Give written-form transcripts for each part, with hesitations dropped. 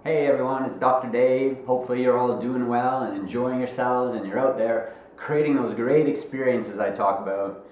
Hey everyone, it's Dr. Dave. Hopefully you're all doing well and enjoying yourselves and you're out there creating those great experiences I talk about.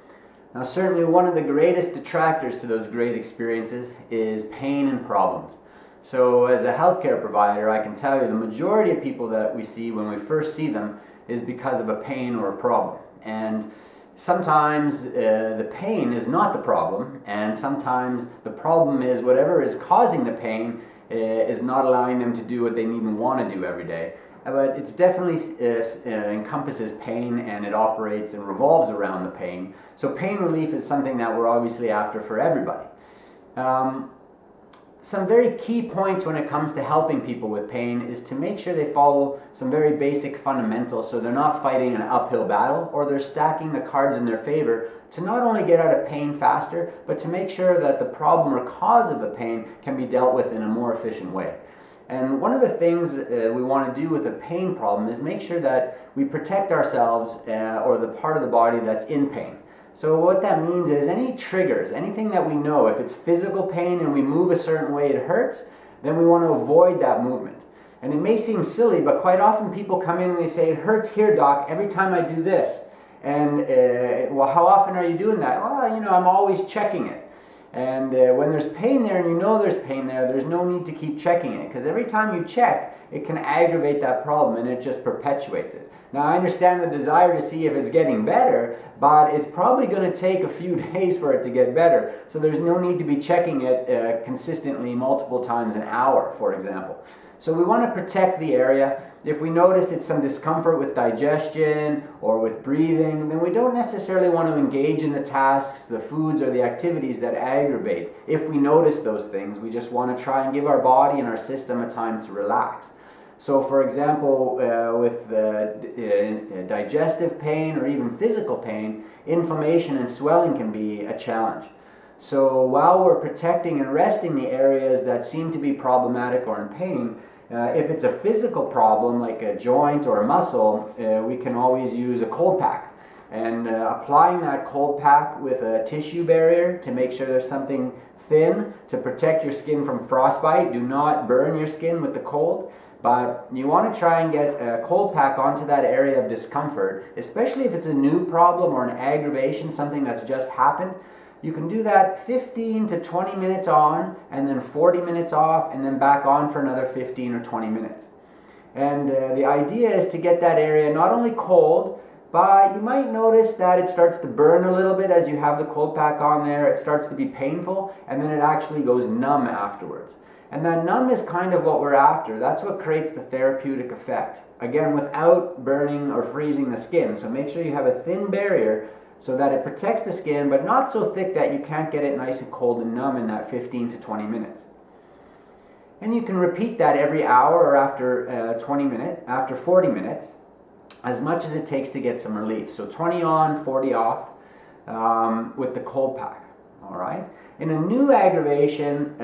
Now certainly one of the greatest detractors to those great experiences is pain and problems. So as a healthcare provider, I can tell you the majority of people that we see when we first see them is because of a pain or a problem. And sometimes the pain is not the problem, and sometimes the problem is whatever is causing the pain is not allowing them to do what they need and want to do every day. But it's definitely encompasses pain, and it operates and revolves around the pain. So pain relief is something that we're obviously after for everybody. Some very key points when it comes to helping people with pain is to make sure they follow some very basic fundamentals, so they're not fighting an uphill battle, or they're stacking the cards in their favor to not only get out of pain faster, but to make sure that the problem or cause of the pain can be dealt with in a more efficient way. And one of the things we want to do with a pain problem is make sure that we protect ourselves or the part of the body that's in pain. So what that means is any triggers, anything that we know, if it's physical pain and we move a certain way it hurts, then we want to avoid that movement. And it may seem silly, but quite often people come in and they say, "It hurts here, doc, every time I do this." And well, how often are you doing that? Well, I'm always checking it. And when there's pain there and you know there's pain there, there's no need to keep checking it, because every time you check, it can aggravate that problem and it just perpetuates it. Now, I understand the desire to see if it's getting better, but it's probably going to take a few days for it to get better. So there's no need to be checking it consistently multiple times an hour, for example. So we want to protect the area. If we notice it's some discomfort with digestion or with breathing, then we don't necessarily want to engage in the tasks, the foods, or the activities that aggravate. If we notice those things, we just want to try and give our body and our system a time to relax. So for example, with digestive pain or even physical pain, inflammation and swelling can be a challenge. So while we're protecting and resting the areas that seem to be problematic or in pain, if it's a physical problem like a joint or a muscle, we can always use a cold pack. And applying that cold pack with a tissue barrier to make sure there's something thin to protect your skin from frostbite. Do not burn your skin with the cold, but you want to try and get a cold pack onto that area of discomfort, especially if it's a new problem or an aggravation, something that's just happened. You can do that 15 to 20 minutes on, and then 40 minutes off, and then back on for another 15 or 20 minutes. And the idea is to get that area not only cold, but you might notice that it starts to burn a little bit as you have the cold pack on there. It starts to be painful, and then it actually goes numb afterwards. And that numb is kind of what we're after. That's what creates the therapeutic effect. Again, without burning or freezing the skin. So make sure you have a thin barrier so that it protects the skin, but not so thick that you can't get it nice and cold and numb in that 15 to 20 minutes. And you can repeat that every hour or after 40 minutes, as much as it takes to get some relief. So 20 on, 40 off with the cold pack. All right. In a new aggravation,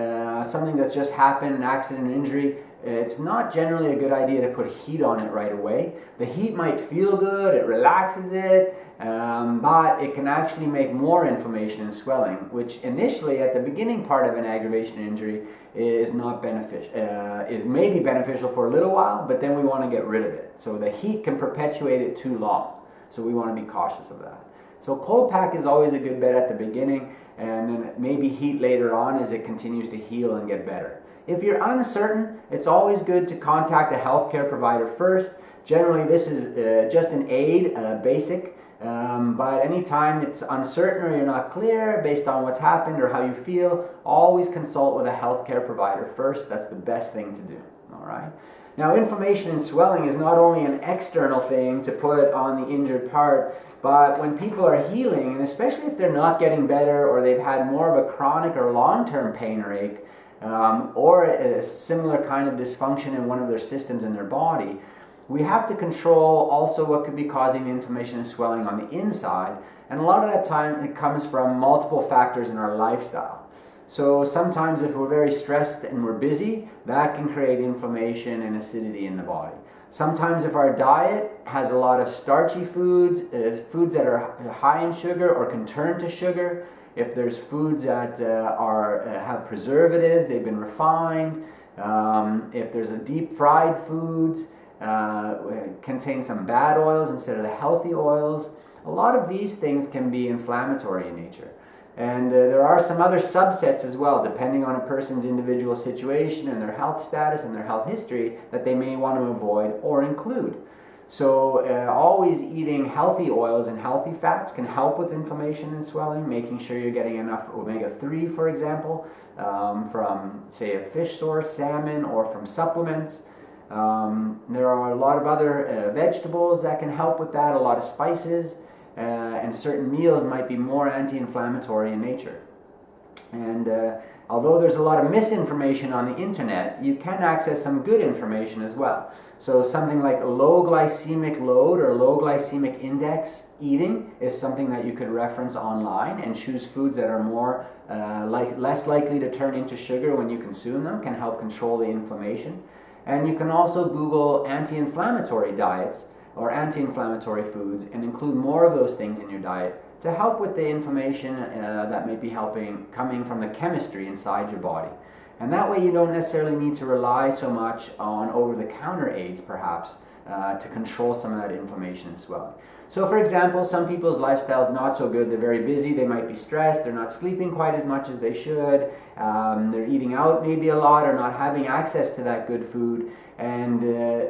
something that's just happened, an accident, injury, it's not generally a good idea to put heat on it right away. The heat might feel good, it relaxes it, but it can actually make more inflammation and swelling, which initially at the beginning part of an aggravation injury is not beneficial. Is maybe beneficial for a little while, but then we want to get rid of it. So the heat can perpetuate it too long. So we want to be cautious of that. So cold pack is always a good bet at the beginning, and then maybe heat later on as it continues to heal and get better. If you're uncertain, it's always good to contact a healthcare provider first. Generally, this is just an aid, basic, but anytime it's uncertain or you're not clear based on what's happened or how you feel, always consult with a healthcare provider first. That's the best thing to do. All right. Now, inflammation and swelling is not only an external thing to put on the injured part, but when people are healing, and especially if they're not getting better or they've had more of a chronic or long-term pain or ache, or a similar kind of dysfunction in one of their systems in their body, we have to control also what could be causing the inflammation and swelling on the inside. And a lot of that time it comes from multiple factors in our lifestyle. So sometimes if we're very stressed and we're busy, that can create inflammation and acidity in the body. Sometimes if our diet has a lot of starchy foods, foods that are high in sugar or can turn to sugar, if there's foods that have preservatives, they've been refined, If there's a deep fried foods, contain some bad oils instead of the healthy oils. A lot of these things can be inflammatory in nature. And there are some other subsets as well, depending on a person's individual situation and their health status and their health history, that they may want to avoid or include. So always eating healthy oils and healthy fats can help with inflammation and swelling, making sure you're getting enough omega-3, for example, from, say, a fish source, salmon, or from supplements. There are a lot of other vegetables that can help with that, a lot of spices, and certain meals might be more anti-inflammatory in nature. And although there's a lot of misinformation on the internet, you can access some good information as well. So something like low glycemic load or low glycemic index eating is something that you could reference online, and choose foods that are more less likely to turn into sugar when you consume them, can help control the inflammation. And you can also Google anti-inflammatory diets or anti-inflammatory foods and include more of those things in your diet to help with the inflammation that may be coming from the chemistry inside your body. And that way you don't necessarily need to rely so much on over-the-counter aids, perhaps, to control some of that inflammation and swelling. So for example, some people's lifestyle is not so good. They're very busy, they might be stressed, they're not sleeping quite as much as they should, they're eating out maybe a lot or not having access to that good food, and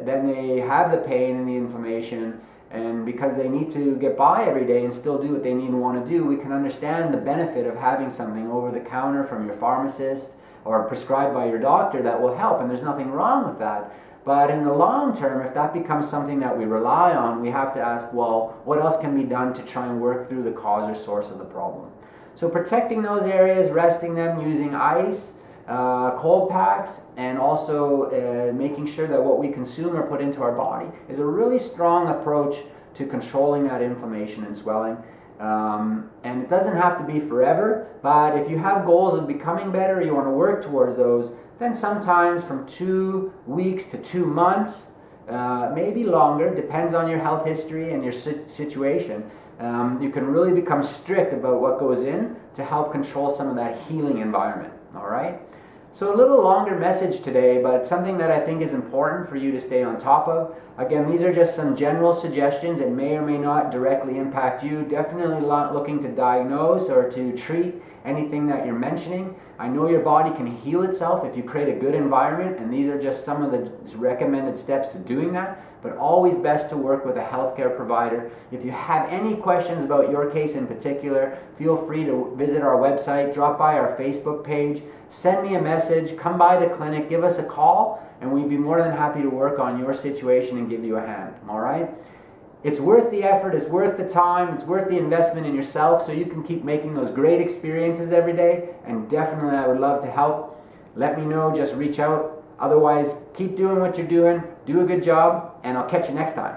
then they have the pain and the inflammation, and because they need to get by every day and still do what they need and want to do, we can understand the benefit of having something over the counter from your pharmacist or prescribed by your doctor that will help, and there's nothing wrong with that. But in the long term, if that becomes something that we rely on, we have to ask, well, what else can be done to try and work through the cause or source of the problem? So protecting those areas, resting them using ice, cold packs, and also making sure that what we consume or put into our body is a really strong approach to controlling that inflammation and swelling. And it doesn't have to be forever, but if you have goals of becoming better, you want to work towards those, then sometimes from 2 weeks to 2 months, maybe longer, depends on your health history and your situation, you can really become strict about what goes in to help control some of that healing environment. All right? So a little longer message today, but something that I think is important for you to stay on top of. Again, these are just some general suggestions and may or may not directly impact you. Definitely not looking to diagnose or to treat anything that you're mentioning. I know your body can heal itself if you create a good environment, and these are just some of the recommended steps to doing that, but always best to work with a healthcare provider. If you have any questions about your case in particular, feel free to visit our website, drop by our Facebook page, send me a message, come by the clinic, give us a call, and we'd be more than happy to work on your situation and give you a hand. All right? It's worth the effort, it's worth the time, it's worth the investment in yourself so you can keep making those great experiences every day, and definitely I would love to help. Let me know, just reach out. Otherwise, keep doing what you're doing, do a good job, and I'll catch you next time.